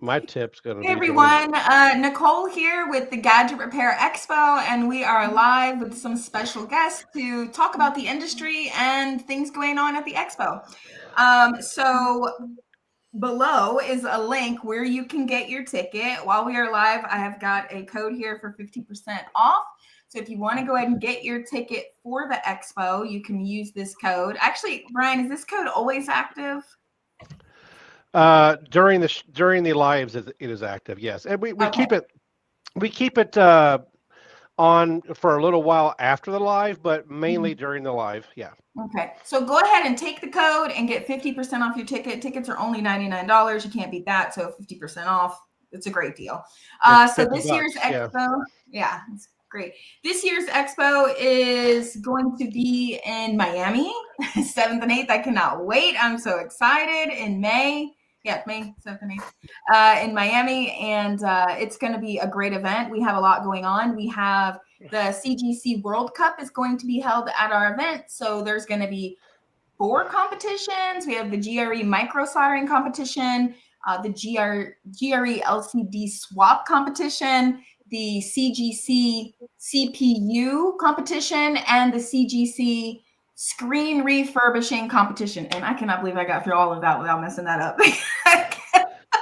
My tip's going to Hey be everyone, Nicole here with the Gadget Repair Expo, and we are live with some special guests to talk about the industry and things going on at the expo. So below is a link where you can get your ticket. While we are live, I have got a code here for 50% off. So if you want to go ahead and get your ticket for the expo, you can use this code. Actually, Brian, is this code always active? during the lives it is active, yes, and we Okay. keep it on for a little while after the live, but mainly during the live. Yeah. Okay, so go ahead and take the code and get 50% off your ticket. Tickets are only $99. You can't beat that. So 50% off, it's a great deal. So this year's $50. Yeah. expo, yeah, it's great. This year's expo is going to be in Miami, 7th and 8th. I cannot wait. I'm so excited. In May. Yeah, May 7th and 8th in Miami. And it's going to be a great event. We have a lot going on. We have the CGC World Cup is going to be held at our event. So there's going to be 4 competitions. We have the GRE micro soldering competition, the GRE LCD swap competition, the CGC CPU competition, and the CGC screen refurbishing competition. And I cannot believe I got through all of that without messing that up.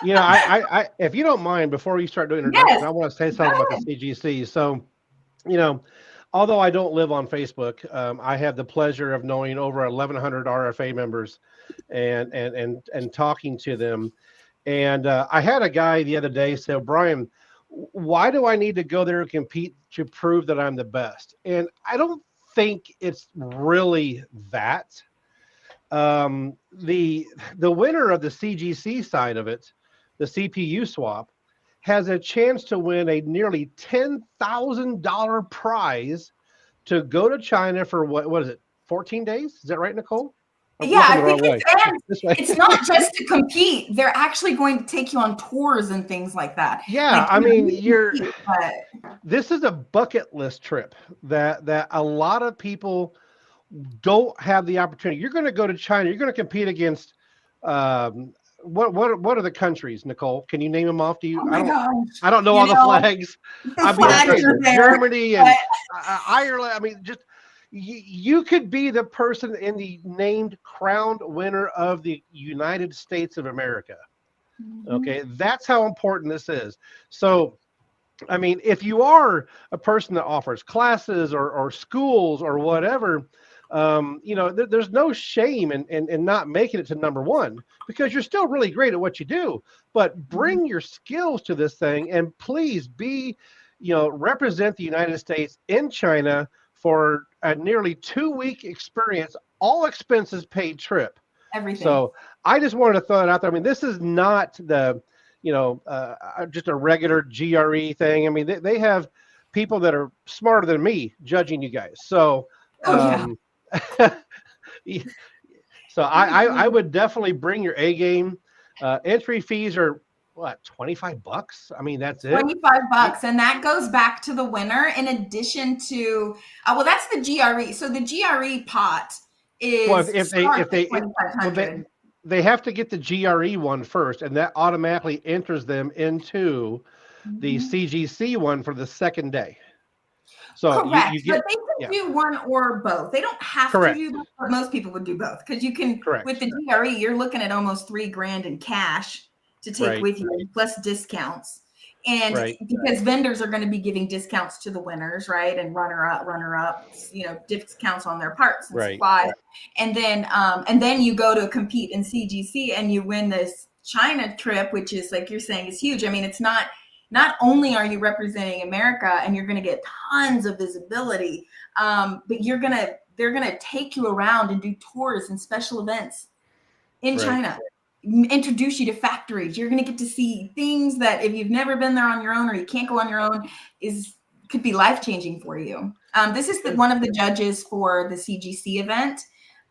I if you don't mind, before you start doing introductions, I want to say something about the CGC. So, although I don't live on Facebook, I have the pleasure of knowing over 1,100 RFA members and talking to them. And I had a guy the other day say, Brian, why do I need to go there and compete to prove that I'm the best? And I don't think it's really that. The winner of the CGC side of it, the CPU swap, has a chance to win a nearly $10,000 prize to go to China for what is it, 14 days? Is that right, Nicole? Yeah, I think it's not just to compete. They're actually going to take you on tours and things like that. Yeah, I mean, this is a bucket list trip that a lot of people don't have the opportunity. You're going to go to China. You're going to compete against what are the countries, Nicole? Can you name them off? I don't know all the flags. I mean, Germany and Ireland. I mean, just you could be the person in the named crowned winner of the United States of America. Okay, that's how important this is. So, I mean, if you are a person that offers classes or schools or whatever, there's no shame in not making it to number one, because you're still really great at what you do. But bring your skills to this thing, and please represent the United States in China for a nearly 2-week experience, all expenses paid trip. Everything. So I just wanted to throw it out there. I mean, this is not the just a regular GRE thing. I mean, they have people that are smarter than me judging you guys. So, so I would definitely bring your A game. Entry fees are what, $25? I mean, that's it. $25, and that goes back to the winner. In addition to, that's the GRE. So the GRE pot is they have to get the GRE one first, and that automatically enters them into the CGC one for the second day. So correct, but they can do one or both. They don't have to do both, but most people would do both, because you can. With the GRE, you're looking at almost $3,000 in cash to take with you, plus discounts. And because vendors are going to be giving discounts to the winners, right? And runner-ups, discounts on their parts and supplies. And then you go to compete in CGC and you win this China trip, which is, like you're saying, is huge. I mean, it's not only are you representing America and you're going to get tons of visibility, but they're going to take you around and do tours and special events in China. Introduce you to factories. You're going to get to see things that, if you've never been there on your own, or you can't go on your own, could be life-changing for you. This is one of the judges for the CGC event,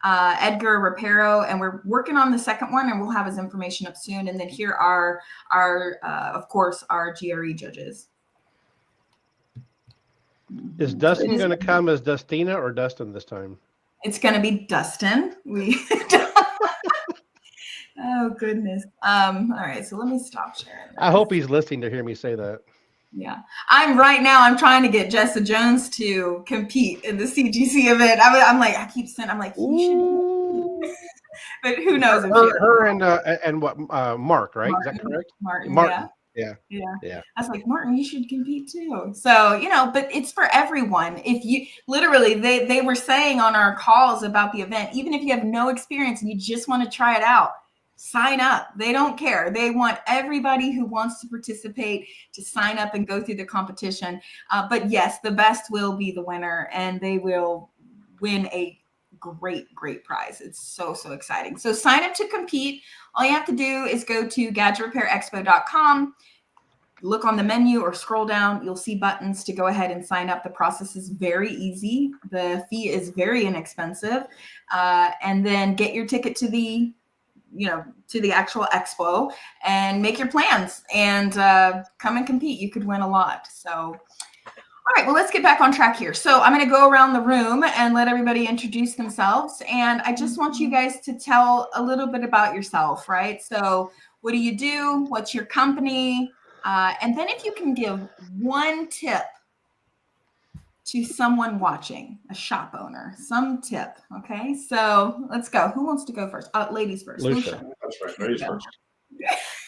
Edgar Rapero, and we're working on the second one, and we'll have his information up soon. And then here are of course, our GRE judges. Is Dustin going to come as Dustina or Dustin this time? It's going to be Dustin. Oh goodness. All right, so let me stop sharing this. I hope he's listening to hear me say that. Yeah, I'm trying to get Jessa Jones to compete in the CGC event. I'm like, I keep saying, I'm like, you should. But who knows? Her and what Mark, right? Martin, Is that correct? Martin. Yeah. I was like, Martin, you should compete too. So, but it's for everyone. If you literally, they were saying on our calls about the event, even if you have no experience and you just want to try it out, sign up. They don't care. They want everybody who wants to participate to sign up and go through the competition. But yes, the best will be the winner, and they will win a great prize. It's so exciting. So sign up to compete. All you have to do is go to gadgetrepairexpo.com, look on the menu or scroll down. You'll see buttons to go ahead and sign up. The process is very easy. The fee is very inexpensive. And then get your ticket to the actual expo and make your plans and come and compete. You could win a lot. So all right, well, let's get back on track here. So I'm going to go around the room and let everybody introduce themselves. And I just want you guys to tell a little bit about yourself, right? So what do you do? What's your company? And then if you can give one tip to someone watching, a shop owner, some tip. Okay, so let's go. Who wants to go first? Ladies first. Lucia. That's right. Ladies first.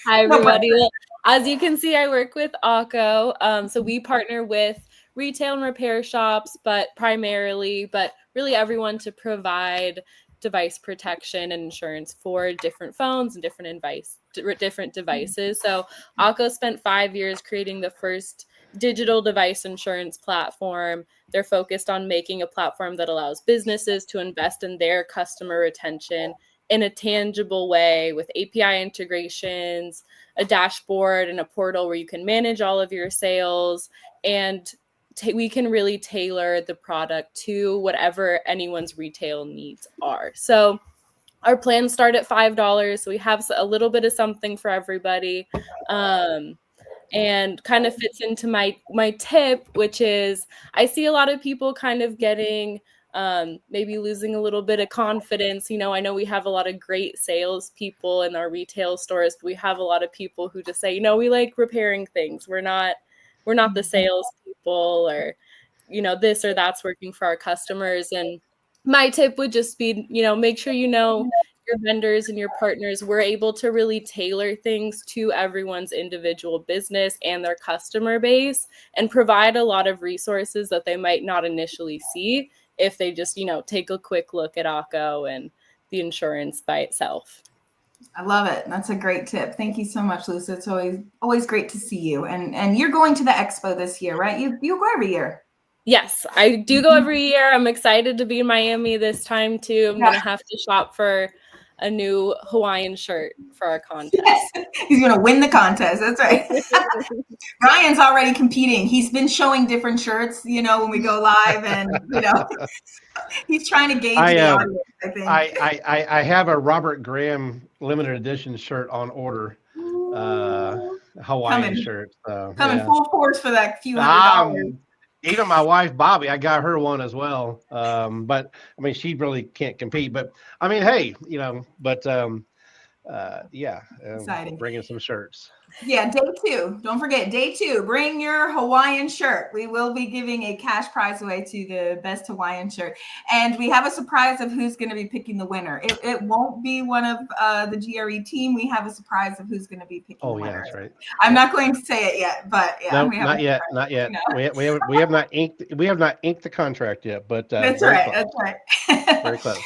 Hi, everybody. Well, as you can see, I work with AKKO. So we partner with retail and repair shops, but really everyone to provide device protection and insurance for different phones and different devices. So AKKO spent 5 years creating the first digital device insurance platform. They're focused on making a platform that allows businesses to invest in their customer retention in a tangible way with API integrations, a dashboard, and a portal where you can manage all of your sales. And we can really tailor the product to whatever anyone's retail needs are. So our plans start at $5. So we have a little bit of something for everybody. And kind of fits into my tip, which is I see a lot of people kind of getting maybe losing a little bit of confidence. I know we have a lot of great salespeople in our retail stores, but we have a lot of people who just say, we like repairing things. We're not the salespeople, or this or that's working for our customers. And my tip would just be, make sure your vendors and your partners. We're able to really tailor things to everyone's individual business and their customer base, and provide a lot of resources that they might not initially see if they just, take a quick look at AKKO and the insurance by itself. I love it. That's a great tip. Thank you so much, Lucia. It's always great to see you. And you're going to the expo this year, right? You go every year. Yes, I do go every year. I'm excited to be in Miami this time too. I'm going to have to shop for a new Hawaiian shirt for our contest. Yes, he's going to win the contest. That's right. Ryan's already competing. He's been showing different shirts, when we go live, and he's trying to gauge the audience, I think. I have a Robert Graham limited edition shirt on order, Hawaiian shirt. Coming full force for that few $100. Even my wife Bobby, I got her one as well. But I mean, she really can't compete. But I mean, hey, exciting. Bringing some shirts. Yeah, day 2. Don't forget, day 2. Bring your Hawaiian shirt. We will be giving a cash prize away to the best Hawaiian shirt, and we have a surprise of who's going to be picking the winner. It won't be one of the GRE team. We have a surprise of who's going to be picking the winner. Yeah, that's right. I'm not going to say it yet, but no, not yet. We have not inked the contract yet, but that's right. Close. That's right. Very close.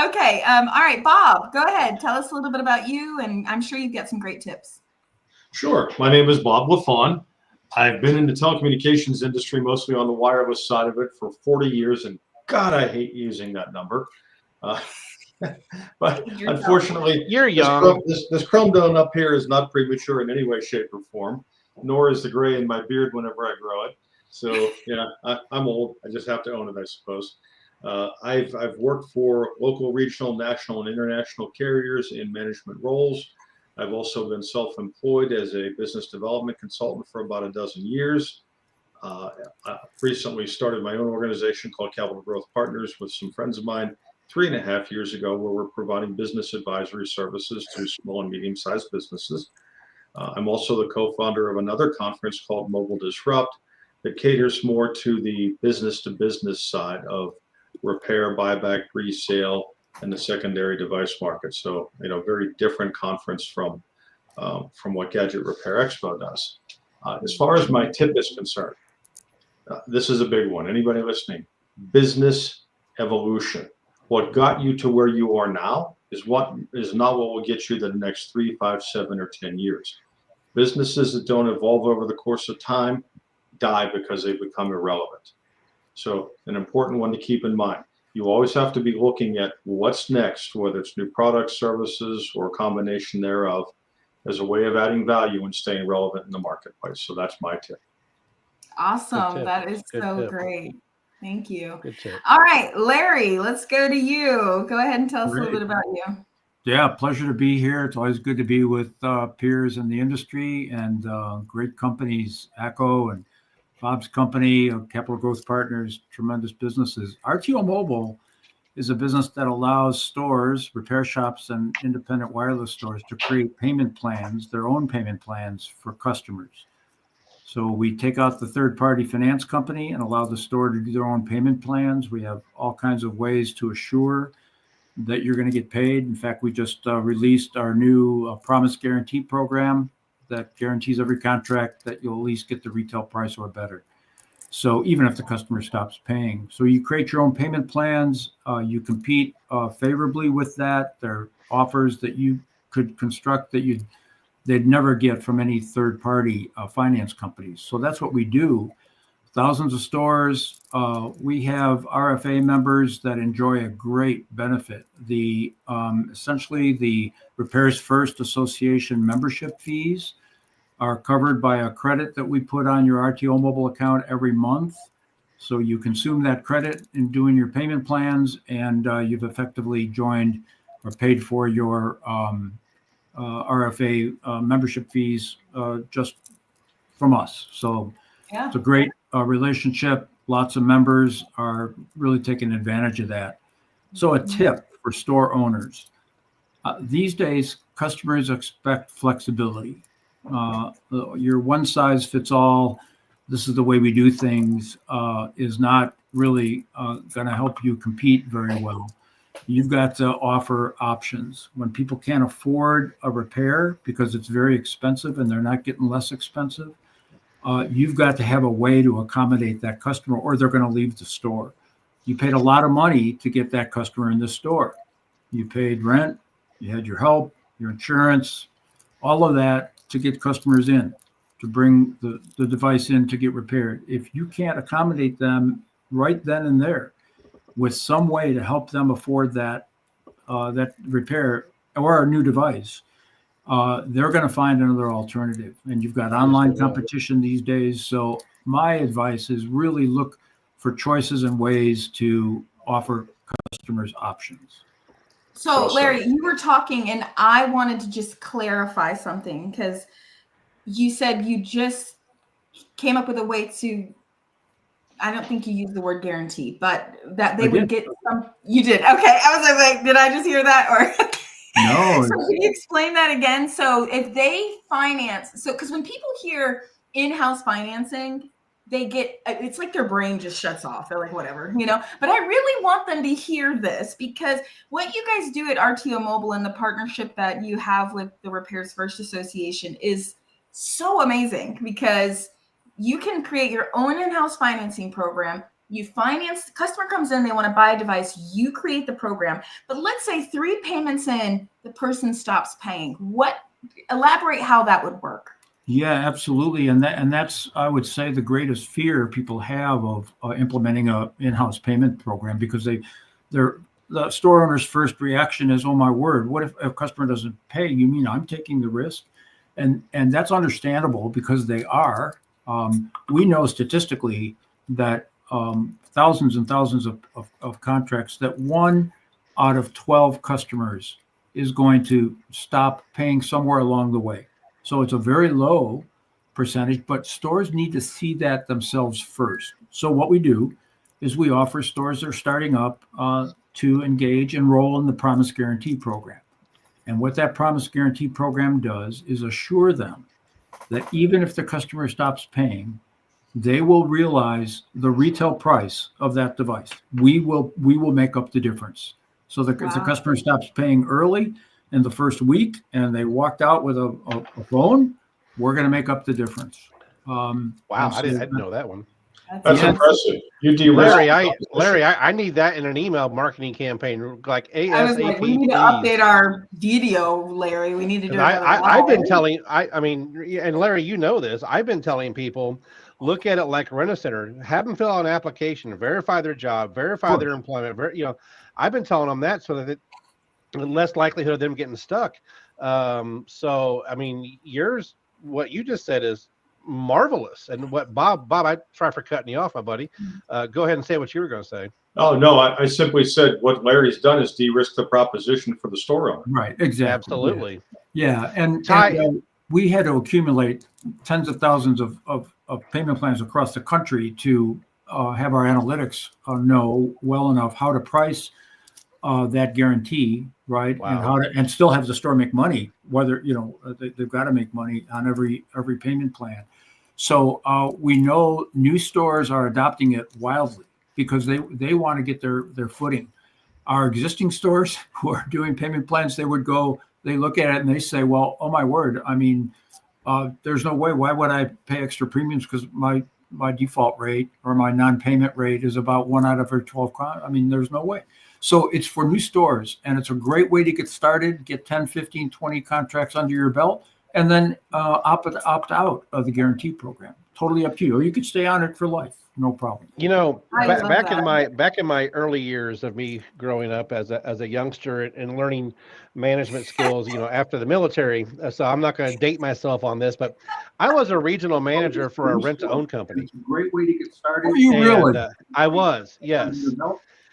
Okay. All right, Bob, go ahead. Tell us a little bit about you, and I'm sure you've got some great tips. Sure. My name is Bob Lafon. I've been in the telecommunications industry, mostly on the wireless side of it, for 40 years, and God, I hate using that number. But unfortunately, you're young. This chrome dome up here is not premature in any way, shape, or form, nor is the gray in my beard whenever I grow it. So yeah, I'm old. I just have to own it, I suppose. I've worked for local, regional, national, and international carriers in management roles. I've also been self-employed as a business development consultant for about a dozen years. I recently started my own organization called Capital Growth Partners with some friends of mine 3.5 years ago, where we're providing business advisory services to small and medium-sized businesses. I'm also the co-founder of another conference called Mobile Disrupt that caters more to the business-to-business side of repair, buyback, resale, and the secondary device market. So, very different conference from what Gadget Repair Expo does. As far as my tip is concerned, this is a big one. Anybody listening? Business evolution. What got you to where you are now is not what will get you the next 3, 5, 7, or 10 years. Businesses that don't evolve over the course of time die because they become irrelevant. So an important one to keep in mind. You always have to be looking at what's next, whether it's new products, services, or a combination thereof, as a way of adding value and staying relevant in the marketplace. So that's my tip. Awesome. That is so great. Thank you. Good tip. All right, Larry, let's go to you. Go ahead and tell us a little bit about you. Yeah, pleasure to be here. It's always good to be with peers in the industry and great companies, AKKO and Bob's company, Capital Growth Partners, tremendous businesses. RTO Mobile is a business that allows stores, repair shops, and independent wireless stores to create payment plans, their own payment plans for customers. So we take out the third-party finance company and allow the store to do their own payment plans. We have all kinds of ways to assure that you're going to get paid. In fact, we just released our new Promise Guarantee program that guarantees every contract that you'll at least get the retail price or better. So even if the customer stops paying. So you create your own payment plans. You compete favorably with that. There are offers that you could construct that they'd never get from any third-party finance companies. So that's what we do. Thousands of stores. We have RFA members that enjoy a great benefit. Essentially the Repairs First Association membership fees are covered by a credit that we put on your RTO Mobile account every month. So you consume that credit in doing your payment plans, and you've effectively joined or paid for your RFA membership fees just from us. So it's a great relationship. Lots of members are really taking advantage of that. So a tip for store owners. These days, customers expect flexibility. Your one size fits all, this is the way we do things, is not really going to help you compete very well. You've got to offer options. When people can't afford a repair because it's very expensive and they're not getting less expensive, you've got to have a way to accommodate that customer, or they're going to leave the store. You paid a lot of money to get that customer in the store. You paid rent, you had your help, your insurance, all of that to get customers in, to bring the device in to get repaired. If you can't accommodate them right then and there with some way to help them afford that repair or a new device, they're going to find another alternative. And you've got online competition these days. So my advice is really look for choices and ways to offer customers options. So Larry, you were talking, and I wanted to just clarify something, because you said you just came up with a way to, I don't think you used the word guarantee, but that they would get some. You did. Okay. I was like, did I just hear that? Or no. So can you explain that again? So if they finance, because when people hear in-house financing, they get, it's like their brain just shuts off. They're like, whatever, but I really want them to hear this, because what you guys do at RTO Mobile and the partnership that you have with the Repairs First Association is so amazing, because you can create your own in-house financing program. You finance, the customer comes in, they want to buy a device, you create the program. But let's say 3 payments in, the person stops paying. Elaborate how that would work. Yeah, absolutely. And that's, I would say, the greatest fear people have of implementing a in-house payment program, because the store owner's first reaction is, oh my word, what if a customer doesn't pay? You mean I'm taking the risk? And that's understandable, because they are. We know statistically that thousands and thousands of contracts, that 1 out of 12 customers is going to stop paying somewhere along the way. So it's a very low percentage, but stores need to see that themselves first. So what we do is we offer stores that are starting up to enroll in the Promise Guarantee Program. And what that Promise Guarantee Program does is assure them that even if the customer stops paying, they will realize the retail price of that device. We will make up the difference. So if the customer stops paying early in the first week and they walked out with a phone, we're going to make up the difference. Wow, I didn't know that one. That's impressive. You Larry, I need that in an email marketing campaign, like ASAP. I was like, we need to update our video, Larry. We need to do it. I've been telling, and Larry, you know this. I've been telling people, look at it like Rent-A-Center. Have them fill out an application, verify their job, verify their employment. I've been telling them that so that less likelihood of them getting stuck. So, I mean, what you just said is marvelous. And what Bob, I try for cutting you off, my buddy. Go ahead and say what you were going to say. Oh, no, I simply said what Larry's done is de-risk the proposition for the store owner. Right, exactly. Absolutely. Yeah, and we had to accumulate tens of thousands of payment plans across the country to have our analytics know well enough how to price that guarantee, right? Wow. And still have the store make money, whether, they've got to make money on every payment plan. So we know new stores are adopting it wildly because they want to get their footing. Our existing stores who are doing payment plans, they look at it and they say, well, oh my word, I mean, there's no way. Why would I pay extra premiums? Because my default rate or my non-payment rate is about 1 out of every 12. I mean, there's no way. So it's for new stores, and it's a great way to get started, get 10, 15, 20 contracts under your belt, and then opt out of the guarantee program. Totally up to you. Or you could stay on it for life. No problem. Back in my early years of me growing up as a youngster and learning management skills, after the military. So I'm not going to date myself on this, but I was a regional manager for a rent-to-own company. It's a great way to get started. Were you really? I was, yes.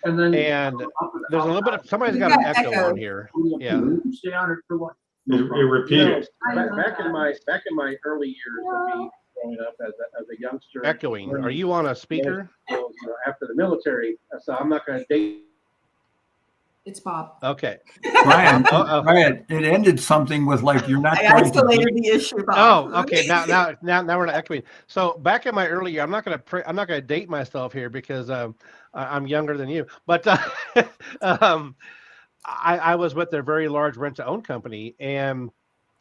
And there's a little bit of somebody's got an echo on here. Yeah. Stay on it for life. It repeated. Back in my early years of me growing up as a youngster. Echoing. Are you on a speaker? After the military, so I'm not going to date. It's Bob. Okay. Brian, it ended something with like you're not. I isolated the issue. Bob. Oh, okay. Now we're not echoing. So back in my early year, I'm not going to date myself here because I'm younger than you, but I was with their very large rent-to-own company, and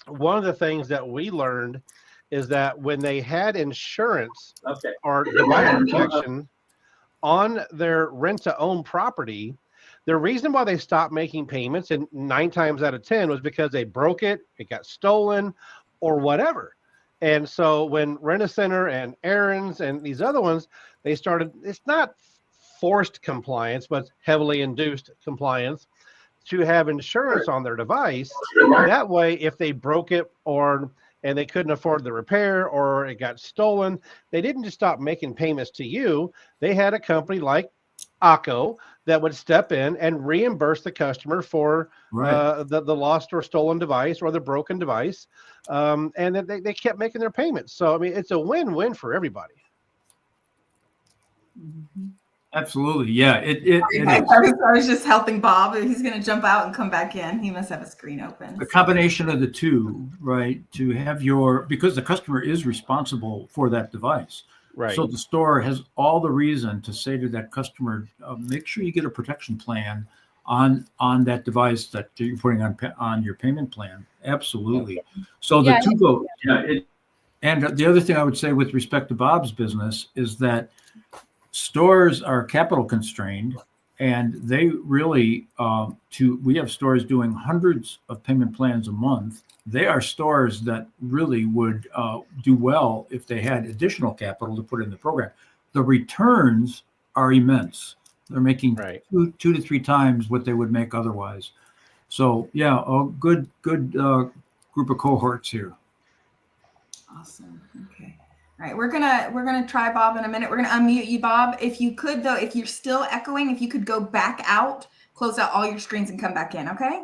one of the things that we learned is that when they had insurance or device protection on their rent-to-own property, the reason why they stopped making payments, and 9 times out of 10, was because they broke it got stolen, or whatever. And so when Rent-A-Center and Ahrens and these other ones, they started, it's not forced compliance, but heavily induced compliance, to have insurance on their device. That way, if they broke it and they couldn't afford the repair or it got stolen, they didn't just stop making payments to you. They had a company like AKKO that would step in and reimburse the customer for the lost or stolen device or the broken device. And then they kept making their payments. So, I mean, it's a win-win for everybody. Mm-hmm. Absolutely. Yeah. I was just helping Bob. He's going to jump out and come back in. He must have a screen open. The combination of the two, right? To have because the customer is responsible for that device. Right. So the store has all the reason to say to that customer, make sure you get a protection plan on that device that you're putting on your payment plan. Absolutely. So the two go. Yeah. And the other thing I would say with respect to Bob's business is that stores are capital constrained, and they really we have stores doing hundreds of payment plans a month. They are stores that really would do well if they had additional capital to put in the program. The returns are immense. They're making 2 to 3 times what they would make otherwise. So yeah, a good group of cohorts here. Awesome. Okay. All right, we're gonna try Bob in a minute. We're gonna unmute you, Bob. If you could, though, if you're still echoing, if you could go back out, close out all your screens, and come back in. Okay.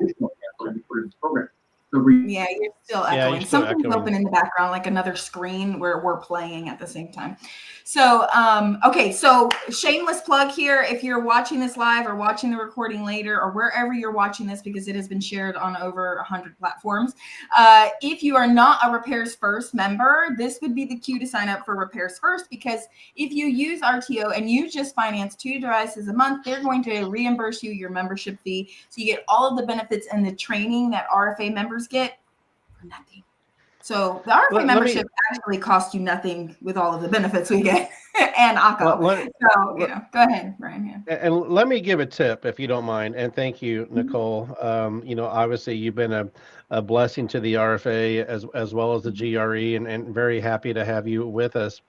Yeah, you're still echoing. You're still Something's echoing. open in the background, like another screen where we're playing at the same time. So, okay, so shameless plug here. If you're watching this live or watching the recording later or wherever you're watching this, because it has been shared on over 100 platforms, if you are not a Repairs First member, this would be the cue to sign up for Repairs First, because if you use RTO and you just finance 2 devices a month, they're going to reimburse you your membership fee. So you get all of the benefits and the training that RFA members get for nothing. So the RFA membership actually costs you nothing with all of the benefits we get and AKKO. So, go ahead, Brian. Yeah. And let me give a tip, if you don't mind. And thank you, Nicole. Obviously you've been a blessing to the RFA as well as the GRE, and very happy to have you with us.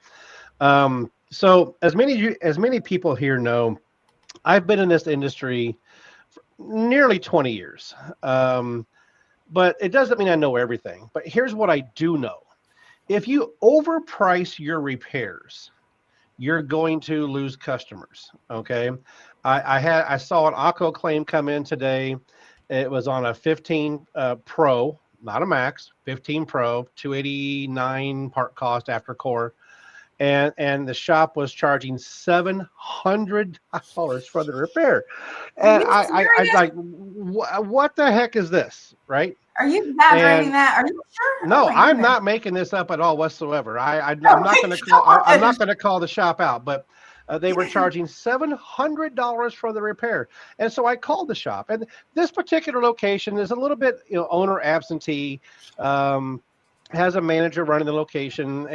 So as many people here know, I've been in this industry for nearly 20 years. But it doesn't mean I know everything. But here's what I do know. If you overprice your repairs, you're going to lose customers. Okay. I saw an AKKO claim come in today. It was on a 15 Pro, not a Max, 15 Pro, 289 part cost after core. And the shop was charging $700 for the repair. And I like, what the heck is this, right? Are you exaggerating that? Are you sure? No, I'm not making this up at all whatsoever. I'm not going to call the shop out, but they were charging $700 for the repair. And so I called the shop, and this particular location is a little bit, owner absentee, has a manager running the location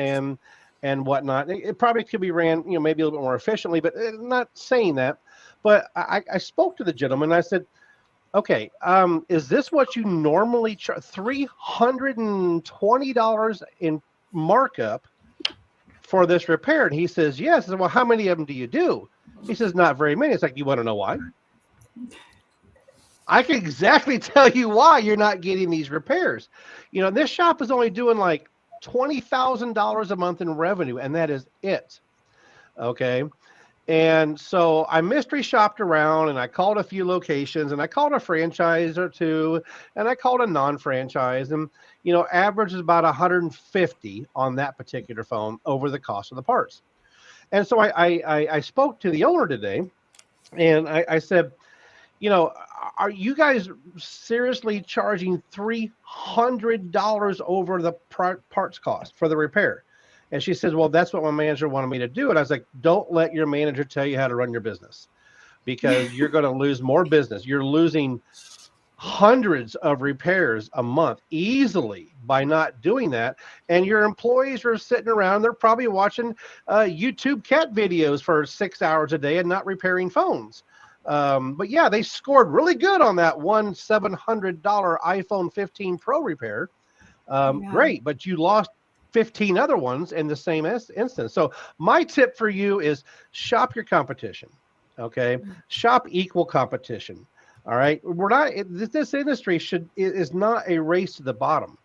and whatnot. It probably could be ran, maybe a little bit more efficiently, but not saying that. But I spoke to the gentleman, and I said, okay, is this what you normally charge? $320 in markup for this repair? And he says, yes. I said, well, how many of them do you do? He says, not very many. It's like, you want to know why? I can exactly tell you why you're not getting these repairs. This shop is only doing like $20,000 a month in revenue, and that is it. Okay. And so I mystery shopped around, and I called a few locations, and I called a franchise or two, and I called a non-franchise, and average is about 150 on that particular phone over the cost of the parts. And so I spoke to the owner today, and I said, are you guys seriously charging $300 over the parts cost for the repair? And she says, well, that's what my manager wanted me to do. And I was like, don't let your manager tell you how to run your business, because you're going to lose more business. You're losing hundreds of repairs a month easily by not doing that. And your employees are sitting around, they're probably watching YouTube cat videos for 6 hours a day and not repairing phones. But yeah, they scored really good on that one $700 iPhone 15 Pro repair. Great, but you lost 15 other ones in the same instance. So my tip for you is shop your competition. Okay. Shop equal competition. All right. This industry is not a race to the bottom.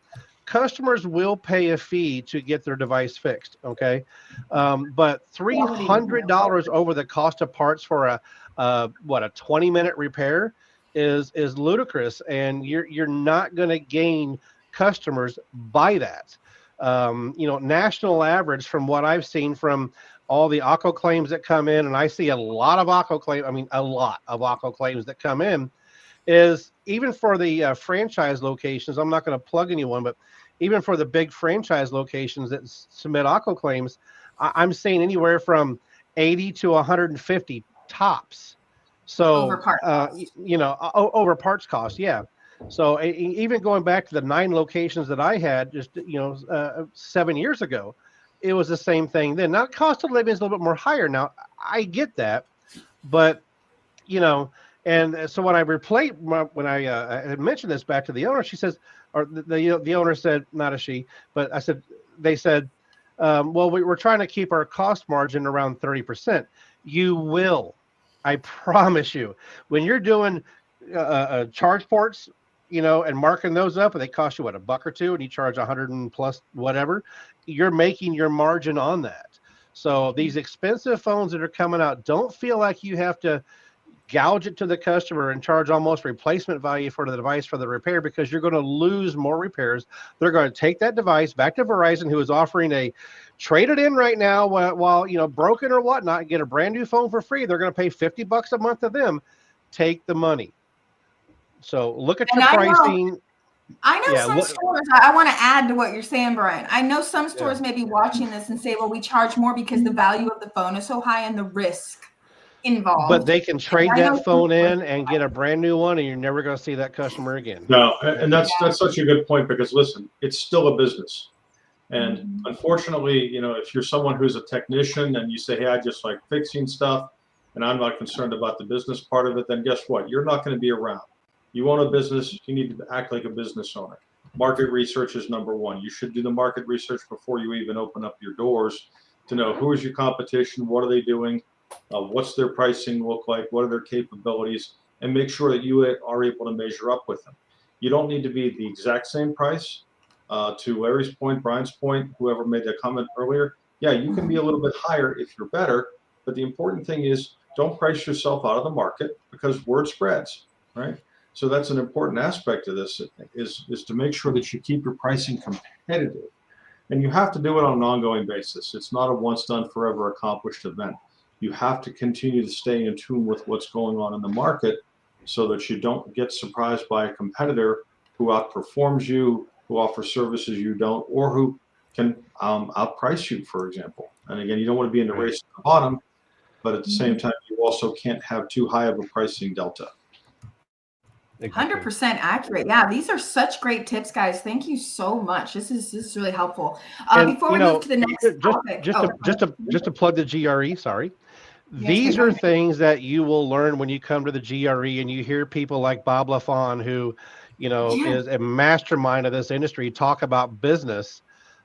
Customers will pay a fee to get their device fixed. Okay. But $300 over the cost of parts for a 20-minute repair is ludicrous. And you're not going to gain customers by that. National average, from what I've seen from all the AKKO claims that come in, and I see a lot of AKKO claims that come in, is even for the franchise locations. I'm not going to plug anyone, but even for the big franchise locations that submit AKKO claims, I'm seeing anywhere from 80 to 150 tops. So over parts cost. Yeah. So even going back to the 9 locations that I had just 7 years ago, it was the same thing then. Now cost of living is a little bit more higher now. I get that, but and so when I had mentioned this back to the owner, she says, or the owner said, not a she, but they said, well, we're trying to keep our cost margin around 30%. You will, I promise you, when you're doing charge ports, and marking those up, and they cost you $1 or $2, and you charge 100 and plus whatever, you're making your margin on that. So these expensive phones that are coming out, don't feel like you have to gouge it to the customer and charge almost replacement value for the device for the repair, because you're going to lose more repairs. They're going to take that device back to Verizon, who is offering a trade it in right now while broken or whatnot, get a brand new phone for free. They're going to pay $50 a month to them. Take the money. So look at your pricing. I know some stores, I want to add to what you're saying, Brian. I know some stores may be watching this and say, well, we charge more because the value of the phone is so high and the risk involved. But they can trade that phone in and get a brand new one, and you're never going to see that customer again. No, and that's such a good point, because listen, it's still a business. And unfortunately, if you're someone who's a technician and you say, hey, I just like fixing stuff and I'm not concerned about the business part of it, then guess what? You're not going to be around. You own a business, you need to act like a business owner. Market research is number one. You should do the market research before you even open up your doors to know who is your competition, what are they doing, what's their pricing look like, what are their capabilities, and make sure that you are able to measure up with them. You don't need to be the exact same price. To Larry's point, Brian's point, whoever made that comment earlier, yeah, you can be a little bit higher if you're better, but the important thing is don't price yourself out of the market, because word spreads, right? So that's an important aspect of this, is to make sure that you keep your pricing competitive. And you have to do it on an ongoing basis. It's not a once done, forever accomplished event. You have to continue to stay in tune with what's going on in the market so that you don't get surprised by a competitor who outperforms you, who offers services you don't, or who can outprice you, for example. And again, you don't want to be in the race at the bottom, but at the same time, you also can't have too high of a pricing delta. 100% accurate. Yeah, these are such great tips, guys. Thank you so much. This is really helpful. Before we move to the next topic, just to plug the GRE. Sorry, these are things that you will learn when you come to the GRE and you hear people like Bob Lafon, who is a mastermind of this industry, talk about business,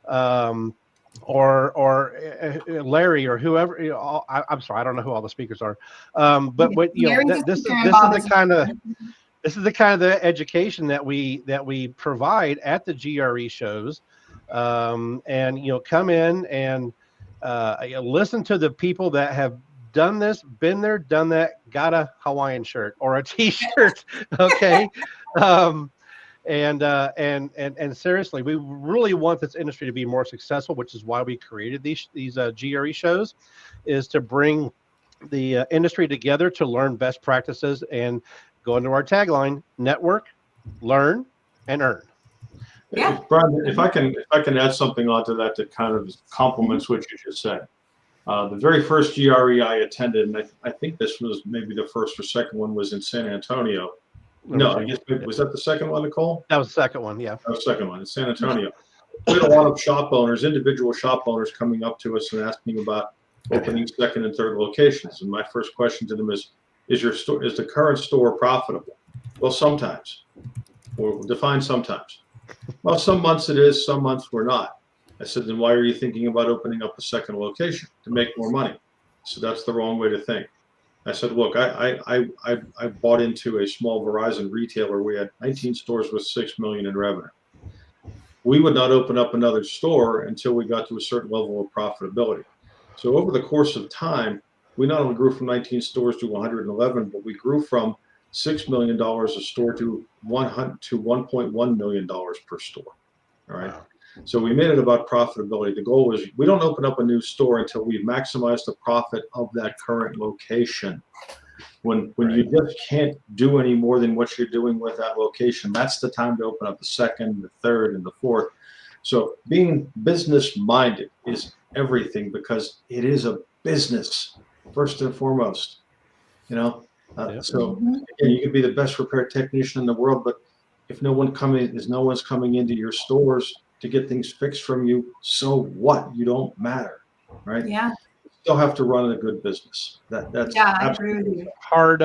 or Larry or whoever. I'm sorry, I don't know who all the speakers are, but this is the kind of education that we provide at the GRE shows, and come in and listen to the people that have done this, been there, done that, got a Hawaiian shirt or a T-shirt, okay, and seriously, we really want this industry to be more successful, which is why we created these GRE shows, is to bring the industry together to learn best practices and go into our tagline: network, learn, and earn. Yeah, Brian, if I can add something onto that kind of complements what you just said. The very first GRE I attended, and I think this was maybe the first or second one, was in San Antonio. No, I guess was that the second one, Nicole? That was the second one, yeah. That was the second one in San Antonio. We had a lot of shop owners, individual shop owners, coming up to us and asking about opening second and third locations. And my first question to them is the current store profitable? Well, sometimes. Or define sometimes. Well, some months it is, some months we're not. I said, then why are you thinking about opening up a second location? To make more money. So that's the wrong way to think. I said, look, I bought into a small Verizon retailer. We had 19 stores with $6 million in revenue. We would not open up another store until we got to a certain level of profitability. So over the course of time, we not only grew from 19 stores to 111, but we grew from $6 million a store to $1.1 million per store. All right. Wow. So we made it about profitability. The goal was we don't open up a new store until we've maximized the profit of that current location. When you just can't do any more than what you're doing with that location, that's the time to open up the second, the third, and the fourth. So being business minded is everything, because it is a business first and foremost. So again, you could be the best repair technician in the world, but if no one's coming into your stores to get things fixed from you, so what? You don't matter, right? Yeah. You still have to run a good business. That's I agree with you. Hard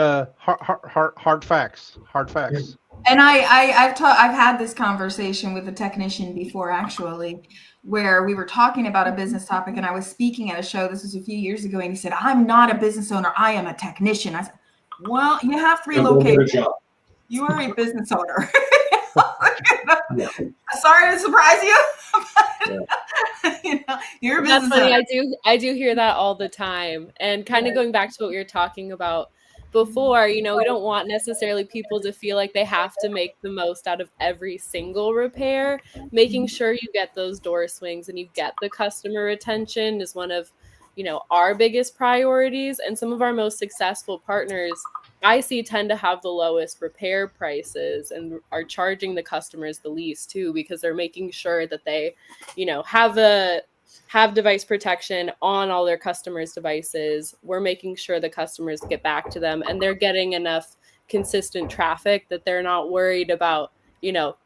facts. Yeah. And I've had this conversation with a technician before, actually, where we were talking about a business topic, and I was speaking at a show. This was a few years ago, and he said, "I'm not a business owner. I am a technician." I said, "Well, you have 3 locations. You are a business owner." Sorry to surprise you. You're a business owner. I do hear that all the time. And kind of going back to what we were talking about before, we don't want necessarily people to feel like they have to make the most out of every single repair. Making sure you get those door swings and you get the customer retention is one of, our biggest priorities. And some of our most successful partners I see tend to have the lowest repair prices and are charging the customers the least too, because they're making sure that they, have device protection on all their customers' devices. We're making sure the customers get back to them and they're getting enough consistent traffic that they're not worried about,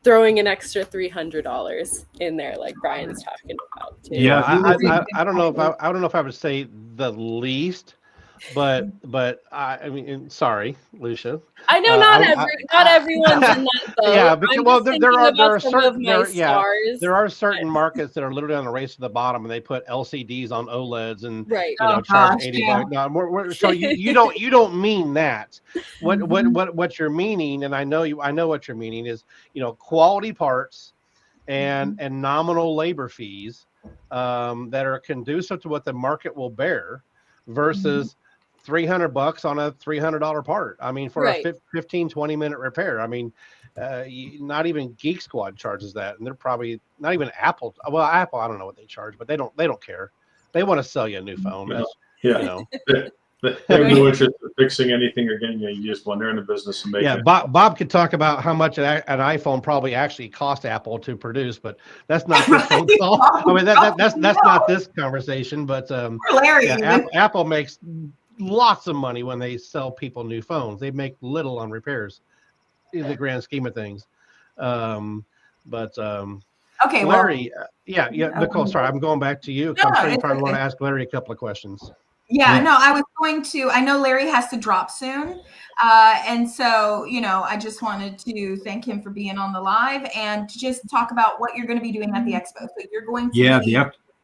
throwing an extra $300 in there, like Brian's talking about too. Yeah, I don't know if I would say the least, but I mean, sorry, Lucia. I know not everyone's in that boat. Yeah, because there are certain but markets that are literally on the race to the bottom, and they put LCDs on OLEDs and right. charge $80. No, so you don't mean that. What you're meaning, and I know what you're meaning is quality parts and nominal labor fees that are conducive to what the market will bear versus $300 on a $300 part. I mean, for a 15-20 minute repair. I mean, not even Geek Squad charges that, and they're probably not even Apple. Well, Apple, I don't know what they charge, but they don't care. They want to sell you a new phone. They have no interest in fixing anything or getting a used one. They're in the business of making. Yeah, Bob could talk about how much an iPhone probably actually cost Apple to produce, but that's not this phone call. I mean, that's not this conversation. But Larry, Apple makes lots of money when they sell people new phones. They make little on repairs in the grand scheme of things. Okay, Larry, Nicole, sorry, I'm going back to you. No, I'm sure you probably want to ask Larry a couple of questions. Yeah, no, I was going to, I know Larry has to drop soon. And so, I just wanted to thank him for being on the live and to just talk about what you're going to be doing at the expo. So you're going to be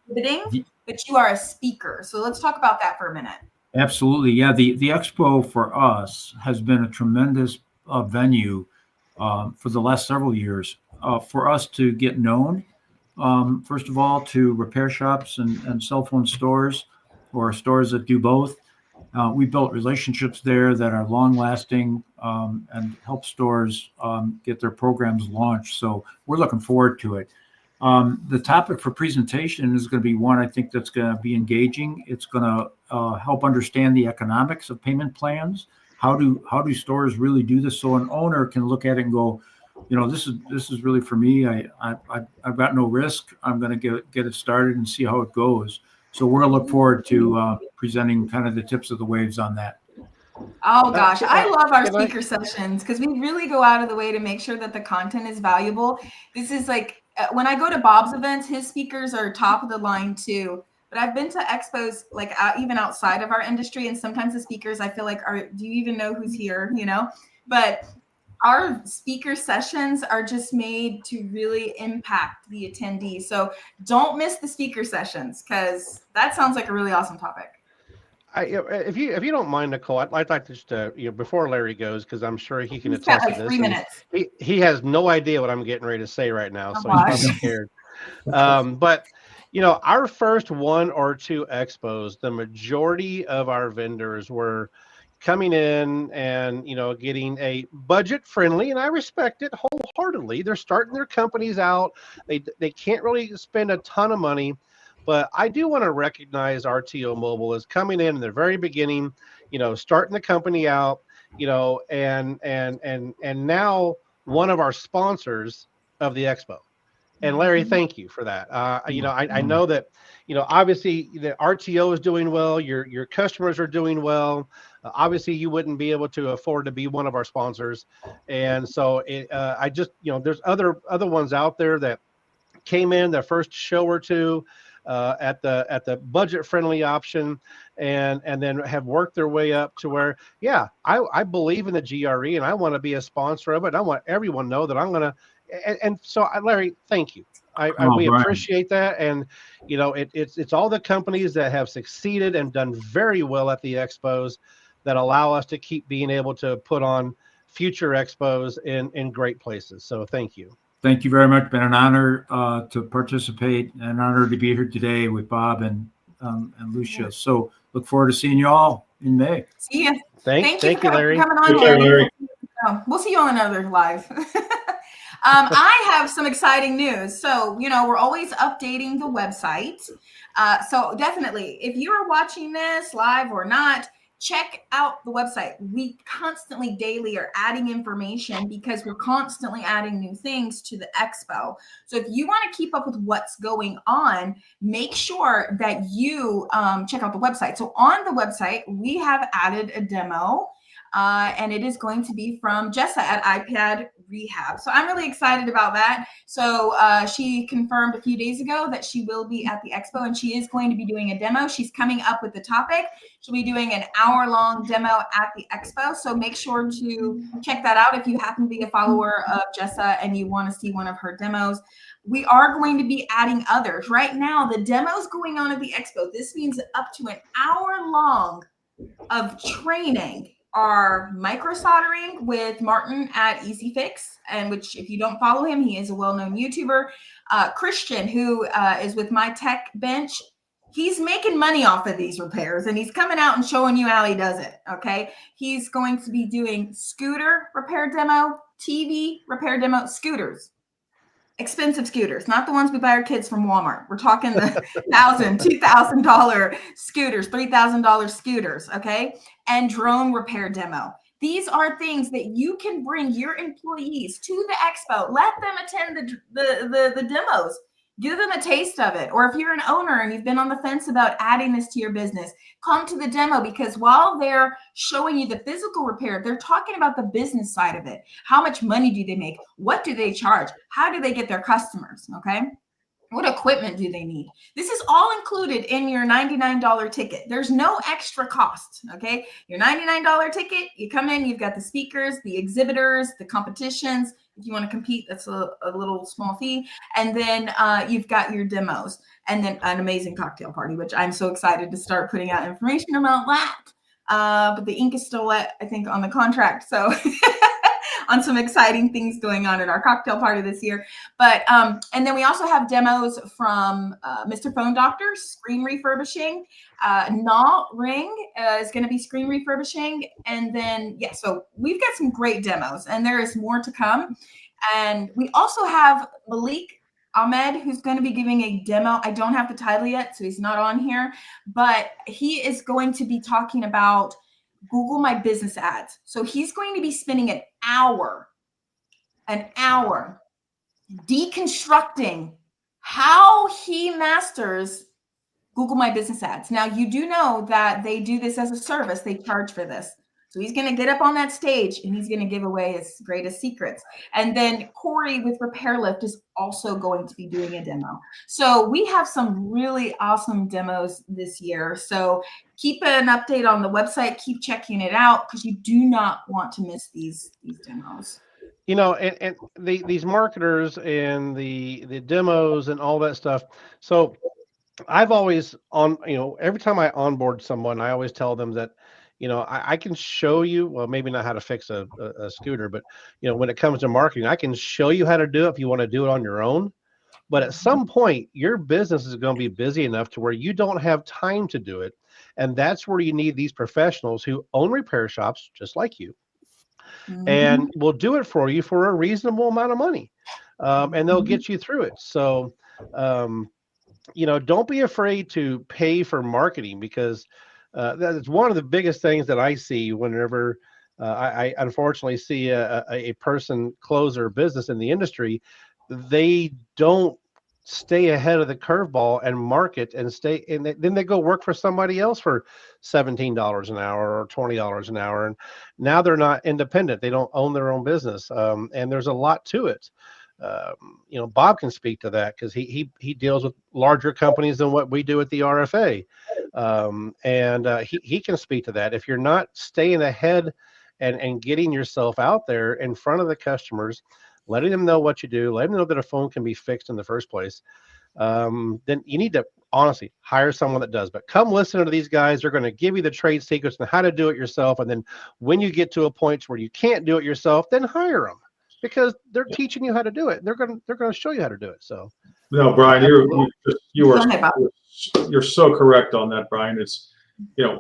exhibiting, but you are a speaker. So let's talk about that for a minute. Absolutely. Yeah, the expo for us has been a tremendous venue for the last several years for us to get known, first of all, to repair shops and cell phone stores or stores that do both. We built relationships there that are long-lasting and help stores get their programs launched. So we're looking forward to it. The topic for presentation is going to be one I think that's going to be engaging. It's going to help understand the economics of payment plans. How do stores really do this? So an owner can look at it and go, this is really for me. I've got no risk. I'm going to get it started and see how it goes. So we're going to look forward to presenting kind of the tips of the waves on that. Oh gosh, I love our speaker sessions because we really go out of the way to make sure that the content is valuable. This is like when I go to Bob's events, his speakers are top of the line too. But I've been to expos like even outside of our industry, and sometimes the speakers I feel like do you even know who's here? But our speaker sessions are just made to really impact the attendees. So don't miss the speaker sessions because that sounds like a really awesome topic. If you don't mind, Nicole, I'd like to just before Larry goes, because I'm sure he can attest to this. 3 minutes. He has no idea what I'm getting ready to say right now, so he's probably scared. But our first 1 or 2 expos, the majority of our vendors were coming in and getting a budget friendly, and I respect it wholeheartedly. They're starting their companies out. They can't really spend a ton of money. But I do want to recognize RTO Mobile as coming in the very beginning, starting the company out, and now one of our sponsors of the expo. And Larry, thank you for that. I know that, obviously the RTO is doing well. Your customers are doing well. Obviously, you wouldn't be able to afford to be one of our sponsors, and so I just, there's other ones out there that came in the first show or two. At the budget friendly option and then have worked their way up to where, I believe in the GRE and I want to be a sponsor of it. I want everyone to know that I'm going to, and so Larry, thank you. We appreciate that. And, it's all the companies that have succeeded and done very well at the expos that allow us to keep being able to put on future expos in great places. So thank you. Thank you very much. Been an honor to participate, an honor to be here today with Bob and Lucia. So look forward to seeing you all in May. See you. Thank you, Larry. For coming on, Larry. We'll see you on another live. I have some exciting news. So, we're always updating the website. So definitely, if you're watching this live or not, check out the website. We constantly daily are adding information because we're constantly adding new things to the expo. So if you want to keep up with what's going on, make sure that you check out the website. So on the website, we have added a demo. And it is going to be from Jessa at iPad Rehab. So I'm really excited about that. So she confirmed a few days ago that she will be at the expo and she is going to be doing a demo. She's coming up with the topic. She'll be doing an hour-long demo at the expo. So make sure to check that out if you happen to be a follower of Jessa and you want to see one of her demos. We are going to be adding others. Right now, the demos going on at the expo, this means up to an hour long of training are micro soldering with Martin at Easy Fix, and which if you don't follow him, he is a well-known YouTuber. Christian, who is with My Tech Bench, he's making money off of these repairs and he's coming out and showing you how he does it. Okay. He's going to be doing scooter repair demo, TV repair demo, scooters. Expensive scooters, not the ones we buy our kids from Walmart. We're talking the $1,000, $2,000 scooters, $3,000 scooters, okay? And drone repair demo. These are things that you can bring your employees to the expo. Let them attend the demos. Give them a taste of it. Or if you're an owner and you've been on the fence about adding this to your business, come to the demo, because while they're showing you the physical repair, they're talking about the business side of it. How much money do they make? What do they charge? How do they get their customers? Okay. What equipment do they need? This is all included in your $99 ticket. There's no extra cost, okay? Your $99 ticket, you come in, you've got the speakers, the exhibitors, the competitions. If you want to compete, that's a little small fee. And then you've got your demos and then an amazing cocktail party, which I'm so excited to start putting out information about that. But the ink is still wet, I think, on the contract. So on some exciting things going on at our cocktail party this year. But and then we also have demos from Mr. Phone Doctor, screen refurbishing. Naw Ring is going to be screen refurbishing. And then, yeah, so we've got some great demos and there is more to come. And we also have Malik Ahmed, who's going to be giving a demo. I don't have the title yet, so he's not on here, but he is going to be talking about Google My Business ads. So he's going to be spending an hour deconstructing how he masters Google My Business ads. Now, you do know that they do this as a service. They charge for this. So he's going to get up on that stage and he's going to give away his greatest secrets. And then Corey with Repair Lift is also going to be doing a demo. So we have some really awesome demos this year. So keep an update on the website. Keep checking it out because you do not want to miss these demos. You know, and these marketers and the demos and all that stuff. So I've always every time I onboard someone, I always tell them that, I can show you, well, maybe not how to fix a scooter, but, when it comes to marketing, I can show you how to do it if you want to do it on your own. But at some point, your business is going to be busy enough to where you don't have time to do it. And that's where you need these professionals who own repair shops, just like you, and will do it for you for a reasonable amount of money. And they'll get you through it. So, don't be afraid to pay for marketing, because that is one of the biggest things that I see whenever I unfortunately see a person close their business in the industry. They don't stay ahead of the curveball and market and then they go work for somebody else for $17 an hour or $20 an hour. And now they're not independent. They don't own their own business. And there's a lot to it. Bob can speak to that because he deals with larger companies than what we do at the RFA. And he can speak to that. If you're not staying ahead and getting yourself out there in front of the customers, letting them know what you do, letting them know that a phone can be fixed in the first place, then you need to honestly hire someone that does. But come listen to these guys. They're going to give you the trade secrets and how to do it yourself. And then when you get to a point where you can't do it yourself, then hire them, because they're teaching you how to do it. They're going to show you how to do it. So, no, Brian, you're so correct on that, Brian.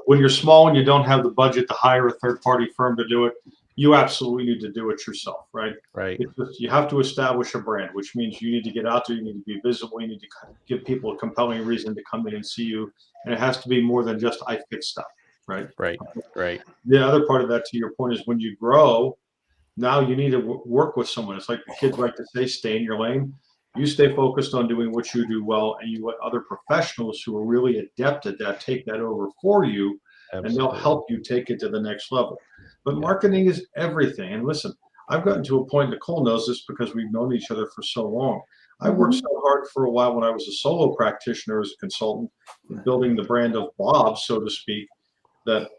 when you're small and you don't have the budget to hire a third-party firm to do it, you absolutely need to do it yourself, right? Right. It's just, you have to establish a brand, which means you need to get out there, you need to be visible, you need to give people a compelling reason to come in and see you, and it has to be more than just I fix stuff, right? Right. Right. The other part of that, to your point, is when you grow, now you need to work with someone. It's like the kids like to say, stay in your lane. You stay focused on doing what you do well, and you let other professionals who are really adept at that take that over for you. Absolutely. And they'll help you take it to the next level. But marketing is everything. And listen, I've gotten to a point, Nicole knows this because we've known each other for so long. I worked so hard for a while when I was a solo practitioner as a consultant, building the brand of Bob, so to speak, that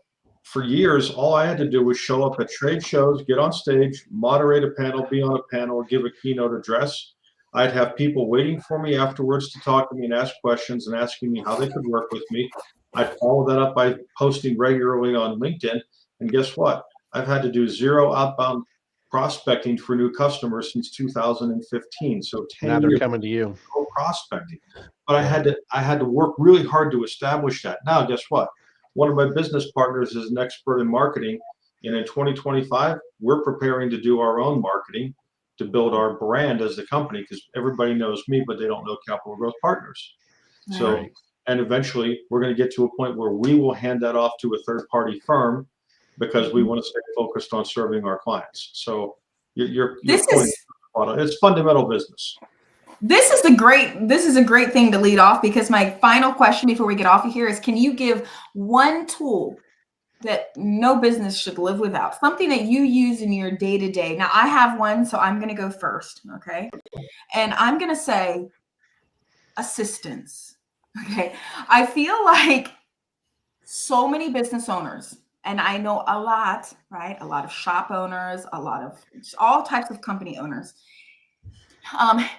for years, all I had to do was show up at trade shows, get on stage, moderate a panel, be on a panel, or give a keynote address. I'd have people waiting for me afterwards to talk to me and ask questions and asking me how they could work with me. I'd follow that up by posting regularly on LinkedIn. And guess what? I've had to do 0 outbound prospecting for new customers since 2015. So 10 now they're years coming to you. Prospecting. But I had to work really hard to establish that. Now, guess what? One of my business partners is an expert in marketing. And in 2025, we're preparing to do our own marketing to build our brand as the company, because everybody knows me, but they don't know Capital Growth Partners. Right. So, and eventually we're going to get to a point where we will hand that off to a third-party firm because we want to stay focused on serving our clients. So your point, it's fundamental business. This is a great thing to lead off, because my final question before we get off of here is, can you give one tool that no business should live without, something that you use in your day-to-day? Now, I have one, so I'm going to go first. Okay. And I'm going to say assistance. Okay. I feel like so many business owners, and I know a lot, right? A lot of shop owners, a lot of all types of company owners.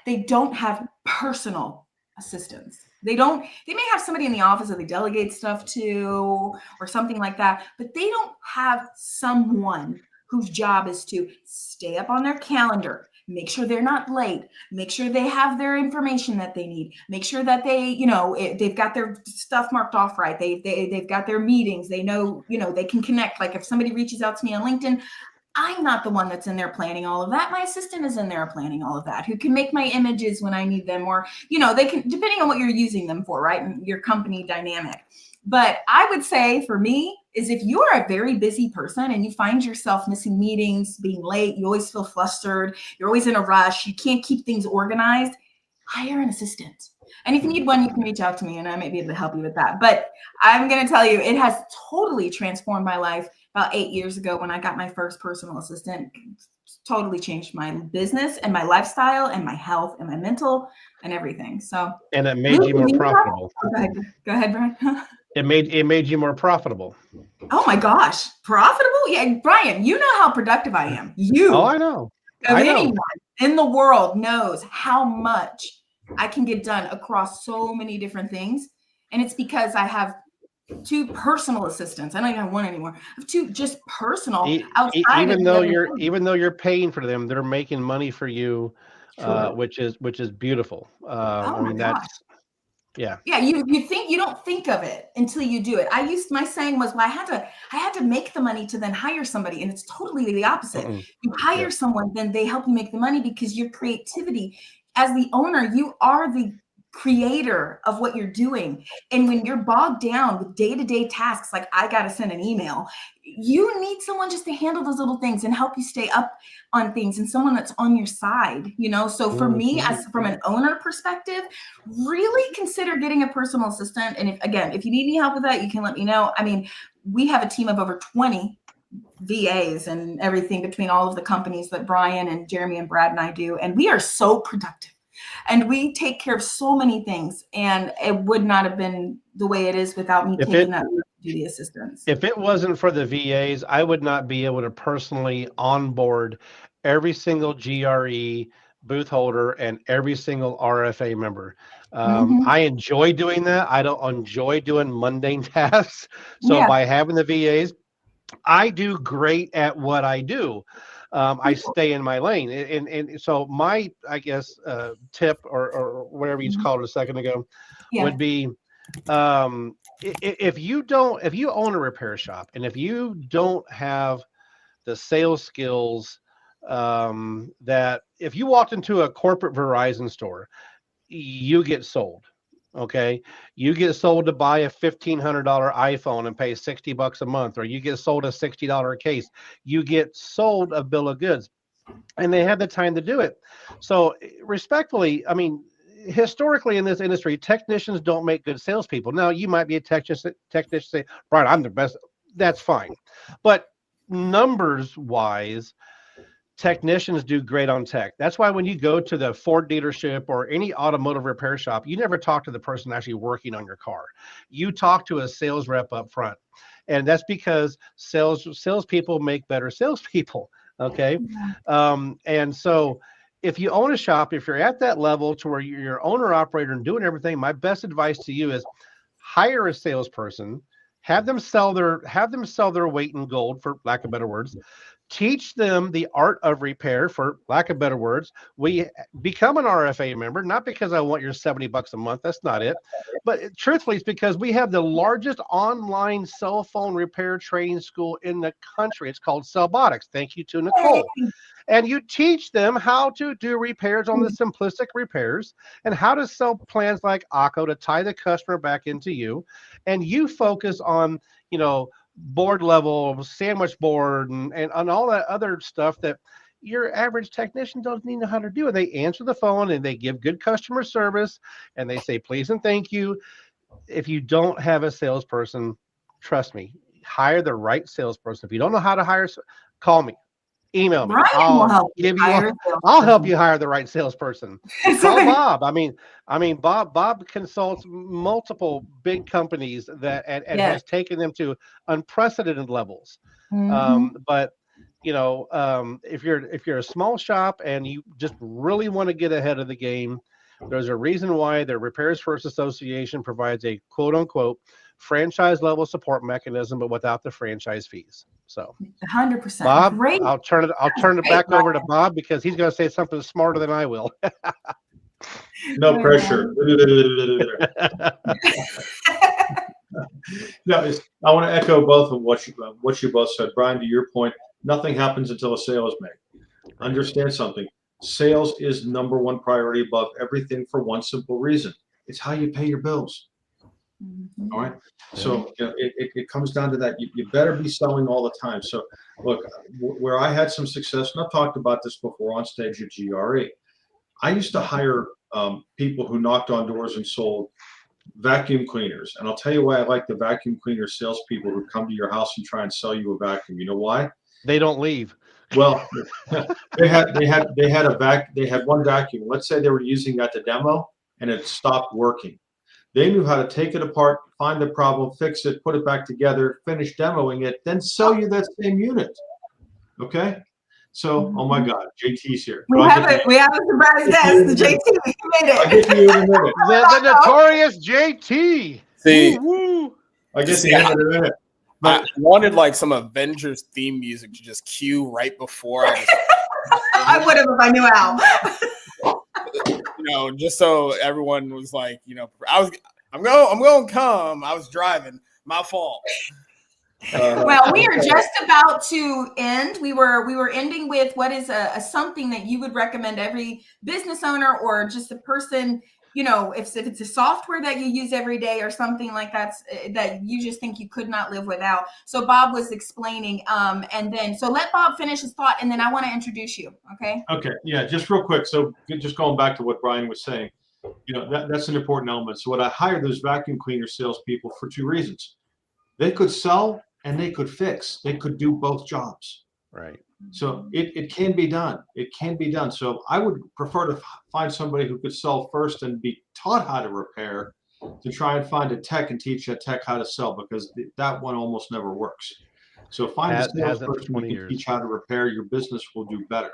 They don't have personal assistants. They may have somebody in the office that they delegate stuff to or something like that, but they don't have someone whose job is to stay up on their calendar, make sure they're not late, make sure they have their information that they need, make sure that they've got their stuff marked off right. They've got their meetings. They know, they can connect. Like if somebody reaches out to me on LinkedIn, I'm not the one that's in there planning all of that. My assistant is in there planning all of that, who can make my images when I need them, or, they can, depending on what you're using them for, right? And your company dynamic. But I would say for me is, if you are a very busy person and you find yourself missing meetings, being late, you always feel flustered, you're always in a rush, you can't keep things organized, hire an assistant. And if you need one, you can reach out to me and I may be able to help you with that. But I'm going to tell you, it has totally transformed my life. About 8 years ago, when I got my first personal assistant, totally changed my business and my lifestyle and my health and my mental and everything. So, and it made you more profitable. Go ahead, Brian. It made you more profitable. Oh my gosh, profitable? Yeah, Brian, you know how productive I am. Oh, I know. Anyone in the world knows how much I can get done across so many different things, and it's because I have 2 personal assistants. I don't even have one anymore. I have 2 just personal outside. Even though you're paying for them, they're making money for you, which is beautiful. I mean, that's yeah. You think you don't think of it until you do it. My saying was, well, I had to make the money to then hire somebody, and it's totally the opposite. You hire someone, then they help you make the money, because your creativity as the owner, you are the creator of what you're doing. And when you're bogged down with day-to-day tasks, like I got to send an email, you need someone just to handle those little things and help you stay up on things, and someone that's on your side, So for me, as from an owner perspective, really consider getting a personal assistant. And if you need any help with that, you can let me know. I mean, we have a team of over 20 VAs and everything between all of the companies that Brian and Jeremy and Brad and I do. And we are so productive. And we take care of so many things, and it would not have been the way it is without me taking that to do the assistance. If it wasn't for the VAs, I would not be able to personally onboard every single GRE booth holder and every single RFA member. I enjoy doing that. I don't enjoy doing mundane tasks. So by having the VAs, I do great at what I do. I stay in my lane. And so my, I guess, tip or whatever you called it a second ago would be, if you own a repair shop and if you don't have the sales skills, that if you walked into a corporate Verizon store, you get sold. Okay. You get sold to buy a $1,500 iPhone and pay $60 a month, or you get sold a $60 case. You get sold a bill of goods, and they have the time to do it. So respectfully, I mean, historically in this industry, technicians don't make good salespeople. Now, you might be a technician say, Brian, I'm the best. That's fine. But numbers wise, technicians do great on tech. That's why when you go to the Ford dealership or any automotive repair shop, you never talk to the person actually working on your car. You talk to a sales rep up front. And that's because salespeople make better salespeople. Okay. And so if you own a shop, if you're at that level to where you're owner operator and doing everything, my best advice to you is hire a salesperson, have them sell their weight in gold, for lack of better words. Teach them the art of repair, for lack of better words. We become an RFA member, not because I want your $70 a month. That's not it. But truthfully, it's because we have the largest online cell phone repair training school in the country. It's called Cellbotics. Thank you to Nicole. And you teach them how to do repairs on the simplistic repairs and how to sell plans like AKKO to tie the customer back into you. And you focus on, board level, sandwich board, and all that other stuff that your average technician doesn't even know how to do. And they answer the phone and they give good customer service and they say please and thank you. If you don't have a salesperson, trust me, hire the right salesperson. If you don't know how to hire, call me. Email me. I'll help you hire the right salesperson. Call Bob. I mean, Bob consults multiple big companies and has taken them to unprecedented levels. But if you're a small shop and you just really want to get ahead of the game, there's a reason why the Repairs First Association provides a quote unquote franchise level support mechanism, but without the franchise fees. So 100%. Bob, great. I'll turn it back over to Bob because he's going to say something smarter than I will. No pressure. No, I want to echo both of what you both said. Brian, to your point, nothing happens until a sale is made. Understand something. Sales is number one priority above everything for one simple reason. It's how you pay your bills. All right. So it comes down to that. You better be selling all the time. So look, where I had some success, and I've talked about this before on stage at GRE, I used to hire people who knocked on doors and sold vacuum cleaners. And I'll tell you why I like the vacuum cleaner salespeople who come to your house and try and sell you a vacuum. You know why? They don't leave. Well, they had one vacuum. Let's say they were using that to demo and it stopped working. They knew how to take it apart, find the problem, fix it, put it back together, finish demoing it, then sell you that same unit. Okay? So, oh my God, JT's here. We have a surprise guest, the JT. He made it. I'll get to you in a minute. The notorious JT. See, I guess he had it in a minute. I wanted like some Avengers theme music to just cue right before I would have if I knew how. Just so everyone was like, I'm going to come. I was driving. My fault. Well, we are just about to end. We were ending with what is a something that you would recommend every business owner or just a person, if it's a software that you use every day or something like that you just think you could not live without. So Bob was explaining, and then so let Bob finish his thought, and then I want to introduce you. Okay. Okay. Yeah. Just real quick. So just going back to what Brian was saying, that's an important element. So what I hired those vacuum cleaner salespeople for two reasons. They could sell and they could fix. They could do both jobs. Right. So it can be done. It can be done. So I would prefer to find somebody who could sell first and be taught how to repair to try and find a tech and teach a tech how to sell, because that one almost never works. So find a salesperson who can teach how to repair. Your business will do better.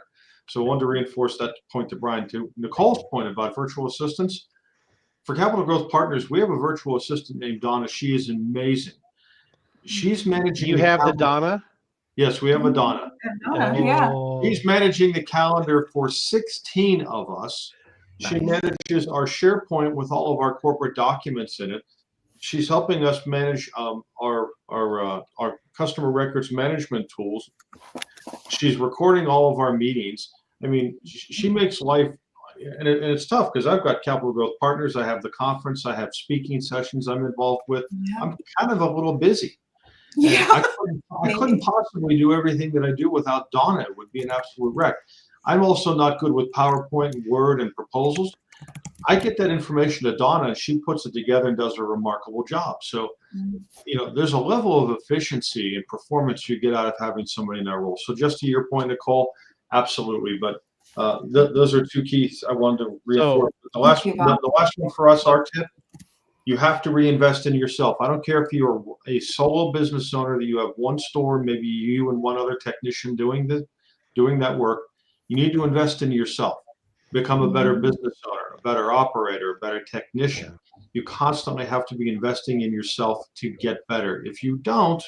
So I wanted to reinforce that point to Brian. To Nicole's point about virtual assistants, for Capital Growth Partners, we have a virtual assistant named Donna. She is amazing. She's managing. You have the Donna? Yes, we have a Donna. Yeah. He's managing the calendar for 16 of us. She manages our SharePoint with all of our corporate documents in it. she's helping us manage our customer records management tools. She's recording all of our meetings. I mean, she makes life, and it's tough because I've got Capital Growth Partners. I have the conference. I have speaking sessions I'm involved with. Yeah. I'm kind of a little busy. Yeah. I couldn't possibly do everything that I do without Donna. It would be an absolute wreck. I'm also not good with PowerPoint and Word and proposals. I get that information to Donna, and she puts it together and does a remarkable job. So, you know, there's a level of efficiency and performance you get out of having somebody in that role. So just to your point, Nicole, absolutely. But those are two keys I wanted to reinforce. The last one for us, our tip, you have to reinvest in yourself. I don't care if you're a solo business owner, that you have one store, maybe you and one other technician doing that work. You need to invest in yourself. Become a better business owner, a better operator, a better technician. You constantly have to be investing in yourself to get better. If you don't,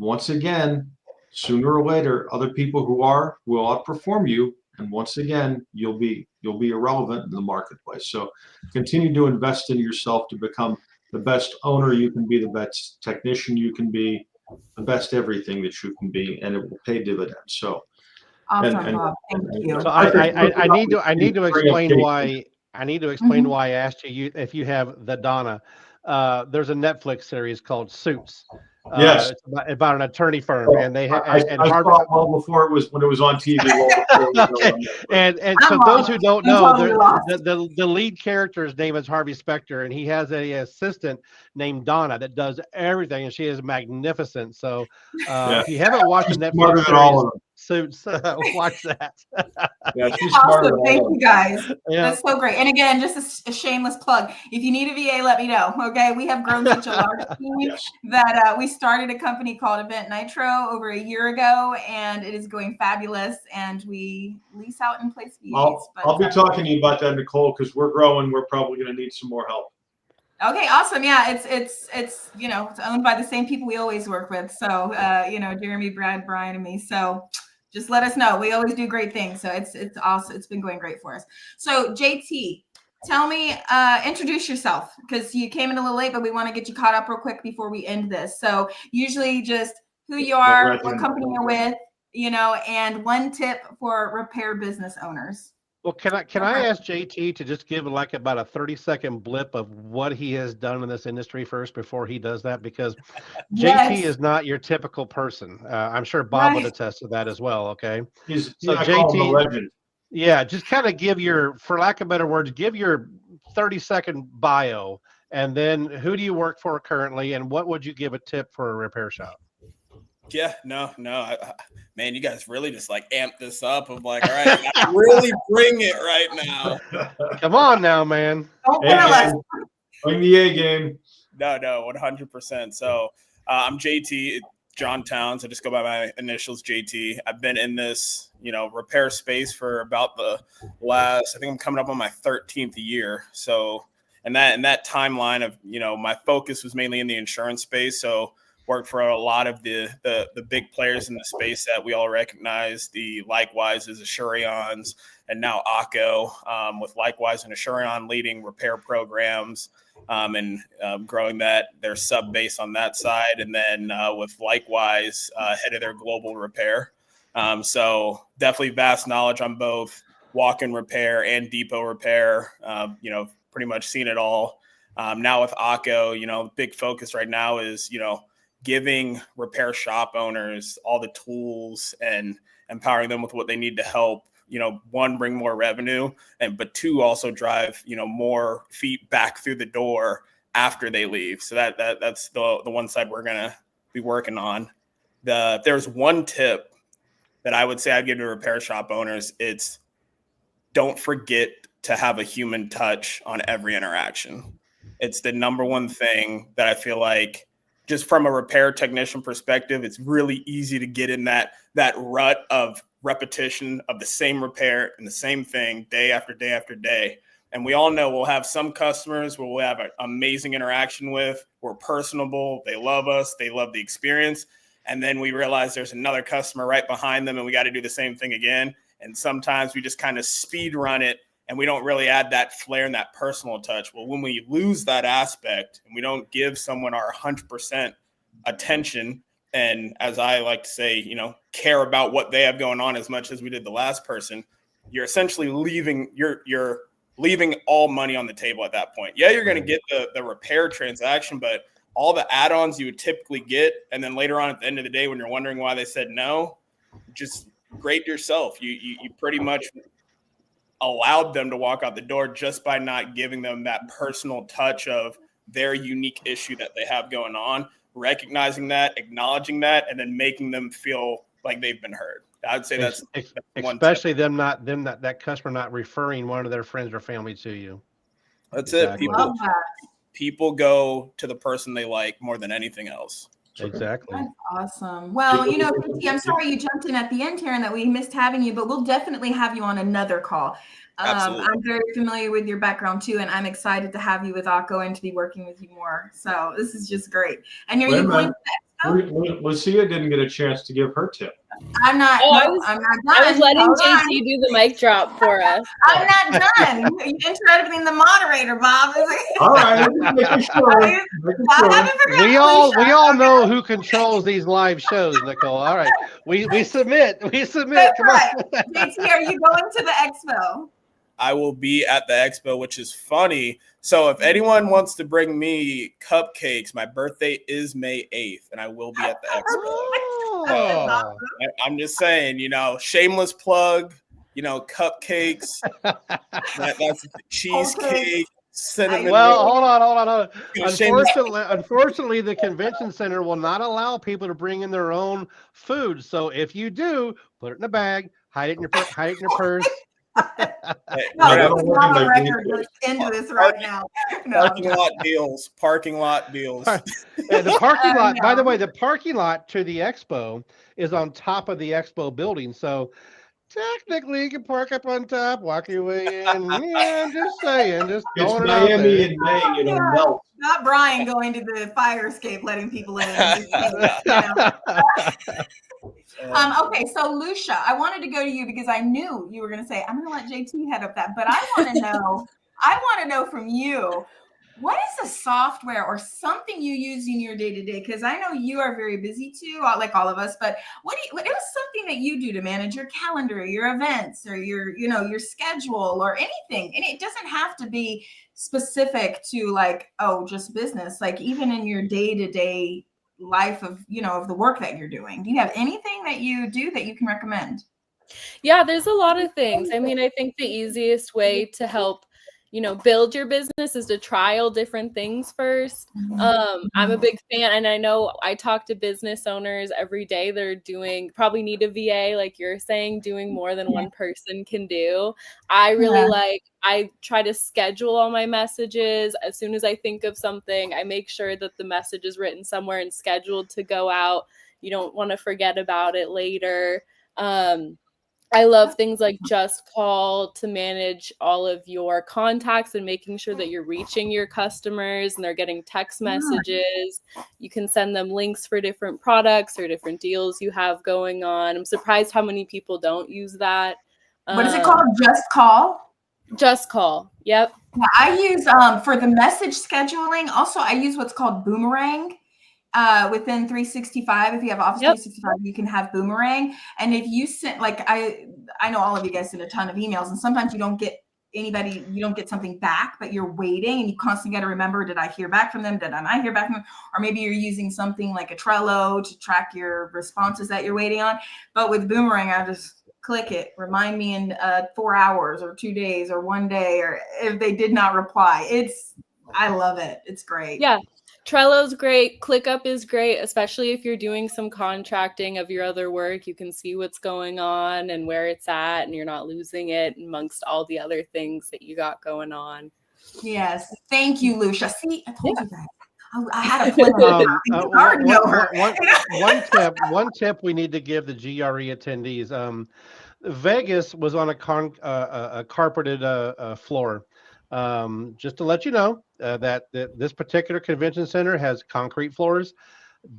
once again, sooner or later, other people will outperform you, and once again, you'll be irrelevant in the marketplace. So continue to invest in yourself to become the best owner you can be, the best technician you can be, the best everything that you can be, and it will pay dividends. So. Awesome, Bob. Thank you. So I need to explain why I asked you if you have the Donna. There's a Netflix series called Suits. Yes, it's about an attorney firm, and they I saw it well before when it was on TV. Okay. And so those who don't know, the lead character's name is Harvey Specter, and he has an assistant named Donna that does everything, and she is magnificent. So if you haven't watched the Netflix series Suits, watch that. Yeah, she's awesome. Thank you guys. Yeah. That's so great. And again, just a shameless plug. If you need a VA, let me know. Okay, we have grown such a large team that we started a company called Event Nitro over a year ago, and it is going fabulous. And we lease out and place VAs. I'll be talking to you about that, Nicole, because we're growing. We're probably going to need some more help. Okay, awesome. Yeah, it's you know, it's owned by the same people we always work with. So you know, Jeremy, Brad, Brian, and me. So just let us know. We always do great things. So it's awesome. It's been going great for us. So JT, tell me, introduce yourself, because you came in a little late, but we want to get you caught up real quick before we end this. So usually just who you are, what company you're with, you know, and one tip for repair business owners. Well, can I ask JT to just give like about a 30-second blip of what he has done in this industry first before he does that? Because JT is not your typical person. I'm sure Bob would attest to that as well. Okay. So JT, legend. Yeah, just kind of give your, for lack of better words, give your 30-second bio, and then who do you work for currently, and what would you give a tip for a repair shop? Yeah, no, man, you guys really just like amp this up of like, all right, I really bring it right now. Come on now, man. Bring the A game. No, 100%. So I'm JT, John Towns. I just go by my initials, JT. I've been in this, you know, repair space for about the last, I think I'm coming up on my 13th year. So, and that timeline of, you know, my focus was mainly in the insurance space. So worked for a lot of the big players in the space that we all recognize, the Likewise as Assurions, and now AKKO, with Likewise and Assurion leading repair programs and growing their sub base on that side. And then with Likewise, head of their global repair. So definitely vast knowledge on both walk-in repair and depot repair, you know, pretty much seen it all. Now with AKKO, you know, big focus right now is, you know, giving repair shop owners all the tools and empowering them with what they need to help, you know, one, bring more revenue, but two, also drive, you know, more feet back through the door after they leave. So that's the one side we're going to be working on. There's one tip that I would say I'd give to repair shop owners. It's don't forget to have a human touch on every interaction. It's the number one thing that I feel like, just from a repair technician perspective, it's really easy to get in that rut of repetition of the same repair and the same thing day after day after day. And we all know we'll have some customers where we'll have an amazing interaction with, we're personable, they love us, they love the experience. And then we realize there's another customer right behind them and we got to do the same thing again. And sometimes we just kind of speed run it and we don't really add that flair and that personal touch. Well, when we lose that aspect and we don't give someone our 100% attention, and as I like to say, you know, care about what they have going on as much as we did the last person, you're essentially leaving you're leaving all money on the table at that point. Yeah, you're going to get the repair transaction, but all the add-ons you would typically get, and then later on at the end of the day when you're wondering why they said no, just grade yourself. You pretty much allowed them to walk out the door just by not giving them that personal touch of their unique issue that they have going on, recognizing that, acknowledging that, and then making them feel like they've been heard. I'd say that's especially that customer not referring one of their friends or family to you. That's exactly it. People go to the person they like more than anything else. Exactly. That's awesome. Well, you know, I'm sorry you jumped in at the end, Karen, that we missed having you, but we'll definitely have you on another call. I'm very familiar with your background too, and I'm excited to have you with AKKO and to be working with you more. So this is just great. And you're going to Lucia didn't get a chance to give her tip. I'm not. Oh, no, I'm not done. I was letting JT do the mic drop for us. I'm not done. You interrupted me in the moderator, Bob. All right. We all know who controls these live shows, Nicole. All right. We submit. That's Come right. on. JT, are you going to the expo? I will be at the expo, which is funny. So if anyone wants to bring me cupcakes, my birthday is May 8th, and I will be at the expo. I'm just saying, you know, shameless plug, you know, cupcakes, that's cheesecake, cinnamon. Well, hold on. Unfortunately, the convention center will not allow people to bring in their own food. So if you do, put it in a bag, hide it in your purse. No, I'm on record. Let's end this right now. Parking lot deals. The parking lot, by the way, the parking lot to the expo is on top of the expo building. So technically you can park up on top, walk your way in. Yeah, I'm just saying. Just it's Miami in May, you know, melt. Not Brian going to the fire escape, letting people in. Okay, so Lucia, I wanted to go to you because I knew you were going to say, I'm going to let JT head up that, but I want to know from you, what is a software or something you use in your day-to-day? Because I know you are very busy too, like all of us, but what is something that you do to manage your calendar, your events, or your schedule or anything? And it doesn't have to be specific to just business, like even in your day-to-day life of the work that you're doing. Do you have anything that you do that you can recommend? Yeah, there's a lot of things. I mean, I think the easiest way to help build your business is to trial different things first. I'm a big fan, and I know I talk to business owners every day. They're probably need a VA, like you're saying, doing more than one person can do. I really I try to schedule all my messages. As soon as I think of something, I make sure that the message is written somewhere and scheduled to go out. You don't want to forget about it later. I love things like Just Call to manage all of your contacts and making sure that you're reaching your customers and they're getting text messages. You can send them links for different products or different deals you have going on. I'm surprised how many people don't use that. What is it called? Just Call? Just Call. Yep. Yeah, I use for the message scheduling. Also, I use what's called Boomerang. Within 365, if you have Office 365, you can have Boomerang. And if you send, I know all of you guys send a ton of emails, and sometimes you don't get something back, but you're waiting and you constantly got to remember, did I hear back from them? Did I not hear back from them? Or maybe you're using something like a Trello to track your responses that you're waiting on. But with Boomerang, I just click it, remind me in 4 hours or 2 days or 1 day, or if they did not reply. I love it. It's great. Yeah. Trello's great. ClickUp is great, especially if you're doing some contracting of your other work. You can see what's going on and where it's at, and you're not losing it amongst all the other things that you got going on. Yes. Thank you, Lucia. See, I told you guys. I had a plan. One tip we need to give the GRE attendees. Vegas was on a carpeted floor. Just to let you know that this particular convention center has concrete floors.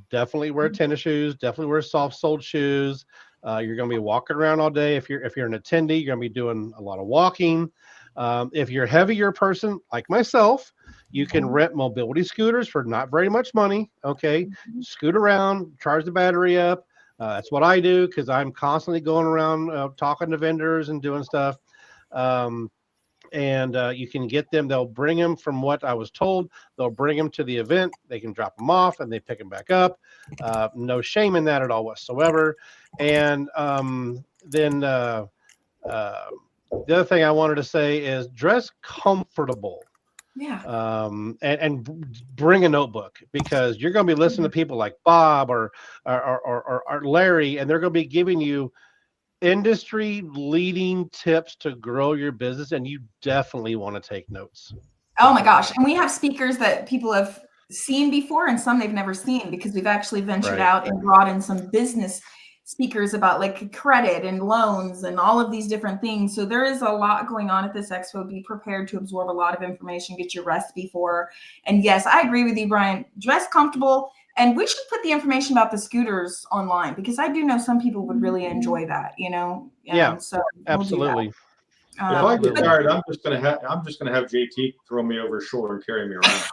Definitely wear tennis shoes. Definitely wear soft-soled shoes. You're going to be walking around all day. If you're an attendee, you're going to be doing a lot of walking. If you're a heavier person like myself, you can rent mobility scooters for not very much money. Okay. Scoot around, charge the battery up. That's what I do because I'm constantly going around talking to vendors and doing stuff. And you can get them. They'll bring them, from what I was told, they'll bring them to the event. They can drop them off and they pick them back up. No shame in that at all whatsoever. And then the other thing I wanted to say is dress comfortable. Yeah. And bring a notebook, because you're going to be listening to people like Bob or Larry, and they're going to be giving you industry leading tips to grow your business, and you definitely want to take notes. Oh my gosh. And we have speakers that people have seen before and some they've never seen, because we've actually ventured out and brought in some business speakers about like credit and loans and all of these different things. So there is a lot going on at this expo. Be prepared to absorb a lot of information, get your rest before. And yes, I agree with you, Brian. Dress comfortable. And we should put the information about the scooters online, because I do know some people would really enjoy that, you know? Yeah, so absolutely. If I get tired, I'm just gonna have JT throw me over his shoulder and carry me around.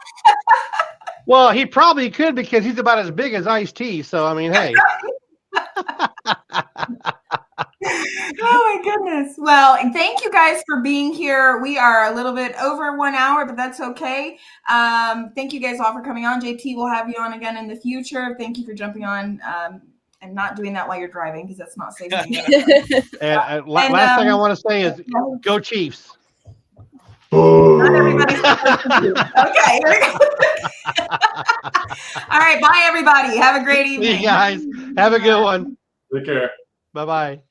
Well, he probably could, because he's about as big as Ice-T. So I mean, hey. Oh my goodness. Well, and thank you guys for being here. We are a little bit over 1 hour, but that's okay. Thank you guys all for coming on. JT, we'll have you on again in the future. Thank you for jumping on and not doing that while you're driving, because that's not safe. And last thing I want to say is go Chiefs. Not everybody's okay, here we go. All right, bye everybody. Have a great evening. See you guys. Have a good one. Take care. Bye-bye.